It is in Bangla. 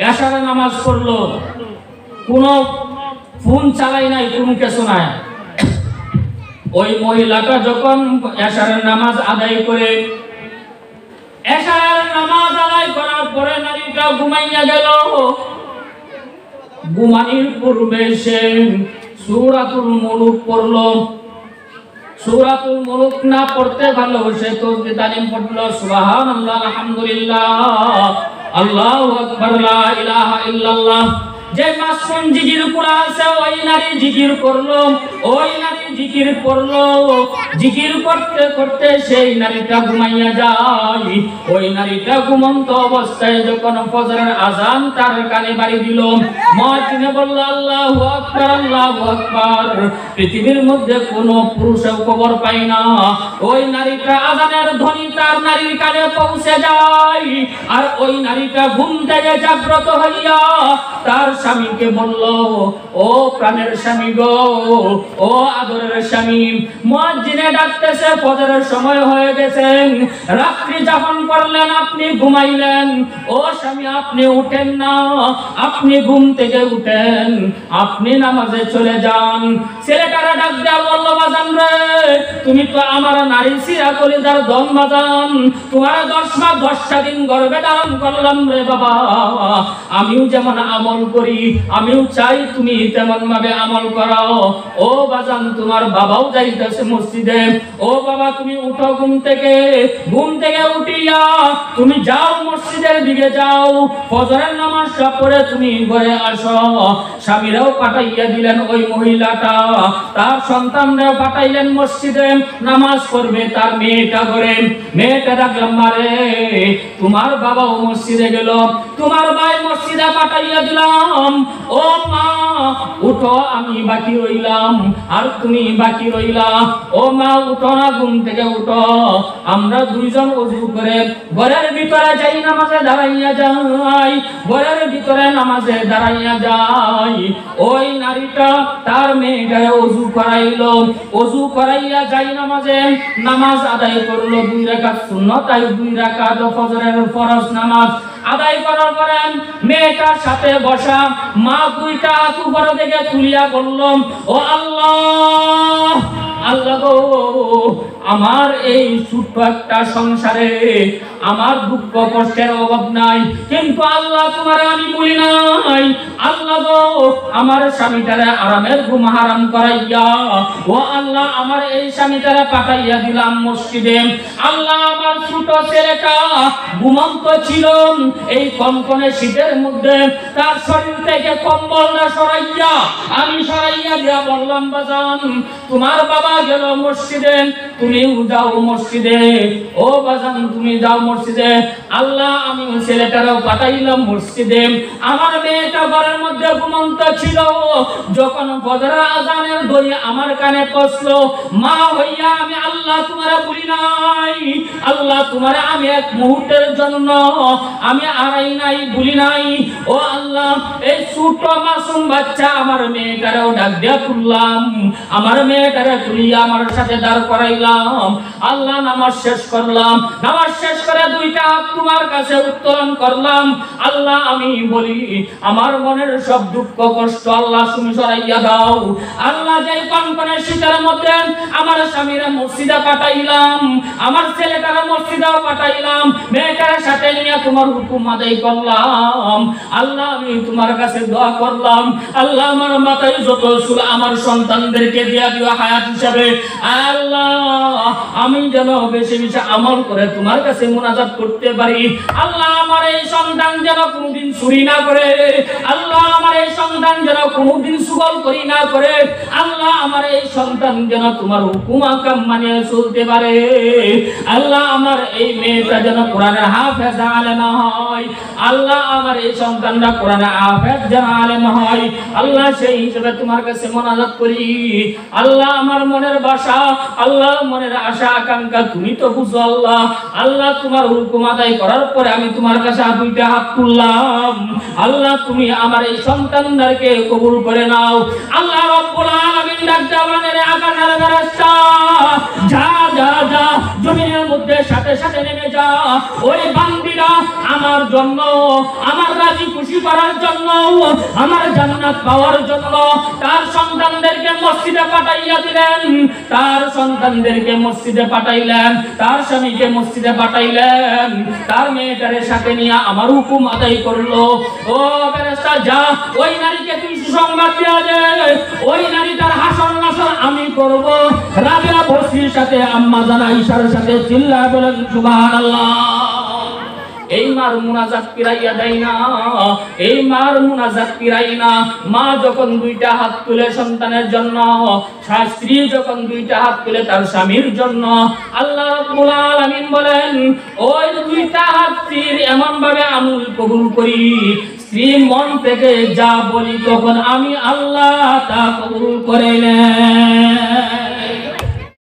এশারের নামাজ পড়লো, কোনো ফোন চালাই নাই, কোনো কিছু নাই। ওই মহিলাটা যখন এশারের নামাজ আদায় করে, এশারের নামাজ আদায় করার পরে নারীটা ঘুমাইয়া গেল। ঘুমানির পূর্বে সে সূরাতুল মুলুক পড়ল। সূরাতুল মুলুক না পড়তে ভালো, সে তাসবিহ তালিম পড়ল, সুবহানাল্লাহ, আলহামদুলিল্লাহ, আল্লাহু আকবার, লা ইলাহা ইল্লাল্লাহ। যে মাসুম জিকির করা আছে ওই নারী জিকির করলো, ওই নারী জিকির করলো। জিকির করতে করতে সেই নারীটা ঘুমাইয়া যায়। ওই নারীটা ঘুমন্ত অবস্থায় যখন ফজরের আযান তার কানে বাড়ি দিল, মুয়াজ্জিন বলল আল্লাহু আকবার, আল্লাহু আকবার। পৃথিবীর মধ্যে কোনো পুরুষের খবর পাই না, ওই নারীটা আযানের ধ্বনি তার নারীর কানে পৌঁছে যায়। আর ওই নারীটা ঘুম থেকে জাগ্রত হইয়া তার স্বামীকে বলল, ও প্রাণের স্বামী গো, ও আদরের স্বামী, মুয়াজ্জিনে ডাকতেছে, ফজরের সময় হয়ে গেছে, রাত্রি যাপন করলেন, আপনি ঘুমাইলেন। ও স্বামী, আপনি উঠেন না, আপনি ঘুম থেকে উঠেন, আপনি নামাজে চলে যান। ছেলেটারা ডাক দেয়া বলল, বাজান রে, তুমি তো আমার নারী সিরা কলিজার দম বাজান, তোমার 10 মাস 10টা দিন গর্ভে ধারণ করলাম রে বাবা। আমিও যেমন আমল করি, আমিও চাই তুমি তেমন ভাবে আমল করো। ও বাজান, তোমার বাবাও যাইতেছে মসজিদে, ও বাবা তুমি উঠো ঘুম থেকে উঠিয়া তুমি যাও মসজিদের দিকে যাও, ফজরের নামাজটা পড়ে তুমি ঘরে আসো। স্বামীরাও পাঠাইয়া দিলেন ওই মহিলাটা, তার সন্তানরাও পাঠাইলেন মসজিদে নামাজ পড়বে তার মেয়েটা ঘরে। মেয়েটা ডাকলাম, মারে তোমার বাবাও মসজিদে গেল, তোমার ভাই মসজিদে পাঠাইয়া দিলাম, ও মা উঠো, আমি বাকি রইলাম আর তুমি বাকি রইলা। ও মা উঠো না, ঘুম থেকে উঠো, আমরা দুইজন ওযু করে ঘরের ভিতরে যাই, নামাজে দাঁড়াইয়া যাই, ঘরের ভিতরে নামাজে দাঁড়াইয়া যাই। ওই নারীটা তার মেয়েটারে ওযু করাইলো, ওযু করাইয়া যাই নামাজে, নামাজ আদায় করলো 2 রাকাত সুন্নাত আর 2 রাকাত ফজরের ফরজ নামাজ আদায় করার পরে মেয়েটার সাথে বসা মা 2টা হাত উপর দিকে তুলিয়া বলল, ও আল্লাহ, আল্লাহ গো, আমার এই ছোট্ট একটা সংসারে আমার দুঃখ কষ্টের অভাব নাই, কিন্তু আল্লাহ তোমার আমি বলি নাই, আল্লাহ গো, আমার স্বামীটারে আরামের ঘুম হারাম করাইয়া, ও আল্লাহ, আমার এই স্বামীটারে পাঠাইয়া দিলাম মসজিদে। আল্লাহ, আমার ছোট ছেলেটা ঘুমন্ত ছিল, এই কনকনে শীতের মধ্যে তার শরীর থেকে কম্বলটা সরাইয়া আমি সরাইয়া দিয়া বললাম, বাজান তোমার বাবা গেল মসজিদে, তুমিও যাও মসজিদে। ও বাজান, তুমি যাও মসজিদে। আল্লাহ, আমি ছেলেটারও পাঠাইলাম মসজিদে। আমার মেয়েটা ঘরের মধ্যে ঘুমন্ত ছিল, যখন ফজরের আযানের ধ্বনি আমার কানে পৌঁছলো, মা হইয়া আমি আল্লাহ তোমারে বলি নাই, আল্লাহ তোমারে আমি এক মুহূর্তের জন্য আমি আড়াই নাই, বলি নাই। ও আল্লাহ, এই ছোট মাসুম বাচ্চা আমার মেয়েটারেও ডাক দিয়া তুললাম, আমার মেয়েটারে তুলিয়া আমার সাথে দাঁড় করাইলাম। আল্লাহ, নামাজ শেষ করলাম, নামাজ শেষ করে 2টা হাত তোমার কাছে উত্তোলন করলাম। আল্লাহ, আমি বলি আমার মনের সব দুঃখ কষ্ট আল্লাহ তুমি সরাইয়া দাও। আল্লাহ, যেই কনকনে শীতের মধ্যে আমার স্বামীরা মসজিদে পাঠাইলাম, আমার ছেলেটারে মসজিদেও পাঠাইলাম, মেয়েটার সাথে নিয়ে তোমার হুকুম আদায় করলাম। আল্লাহ, আমি তোমার কাছে দোয়া করলাম, আল্লাহ, আমার মাথায় যত চুল আমার সন্তানদেরকে দিয়া দিও হায়াত হিসাবে। আল্লাহ, আমি যেন বেশি বেশি আমল করে তোমার কাছে মুনাজাত করতে পারি। আল্লাহ, আমার এই সন্তান যেন কোনোদিন চুরি না করে, আল্লাহ, আমার এই সন্তান যেন কোনোদিন সুগল করি না করে, আল্লাহ, আমার এই সন্তান যেন তোমার হুকুম আহকাম মানিয়ে চলতে পারে। আল্লাহ, আমার এই মেয়েটা যেন কোরআনের হাফেজ আলেম হয়। আল্লাহ, আমার এই সন্তানটা কোরআনের হাফেজ যেন আলেম হয়। আল্লাহ, সেই হিসেবে তোমার কাছে মুনাজাত করি। আল্লাহ, আমার মনের বাসা, আল্লাহ, মনের আশা আকাঙ্ক্ষা তুমি তো বুঝো। আল্লাহ, আল্লাহ, তোমার হুকুম আদায় করার পরে আমি তোমার কাছে 2টা হাত তুললাম। আল্লাহ, তুমি আমার এই সন্তানদেরকে কবুল করে নাও। আল্লাহ রাব্বুল আলামিন ডাক দেওয়ার আকাশের ফেরেশতা, যা যা যা জমিনের মধ্যে সাথে সাথে নেমে যা, ওই বান্দীরা আমার জন্য আমার রাজি খুশি করার জন্য, আমার জান্নাত পাওয়ার জন্য তার সন্তানদেরকে মসজিদে পাঠাইয়া দিলেন, তার সন্তানদেরকে মসজিদে পাঠাইলেন, তার স্বামীকে মসজিদে পাঠাইলেন, তার মেয়েটারে সাথে নিয়ে আমার হুকুম আদায় করলো, ও ফেরেশতা যা ওই নারীকে তুই সুসংবাদ দিয়া দে, ওই নারীটার হাসর নাসর আমি করব। রাবিয়া বসরির সাথে আম্মা জান আয়েশার সাথে চিল্লায় বলেন সুবহানাল্লাহ। এই মার মুনাজাত পিরাইয়া দেয় না, এই মার মুনাজাত পিরাই না। মা যখন দুইটা হাত তুলে সন্তানের জন্য, স্ত্রী যখন দুইটা হাত তুলে তার স্বামীর জন্য, আল্লাহ রাব্বুল আলামিন বলেন ওই দুইটা হাত স্ত্রীর এমন ভাবে আমল কবুল করি, স্ত্রী মন থেকে যা বলি তখন আমি আল্লাহ তা কবুল করে নেই।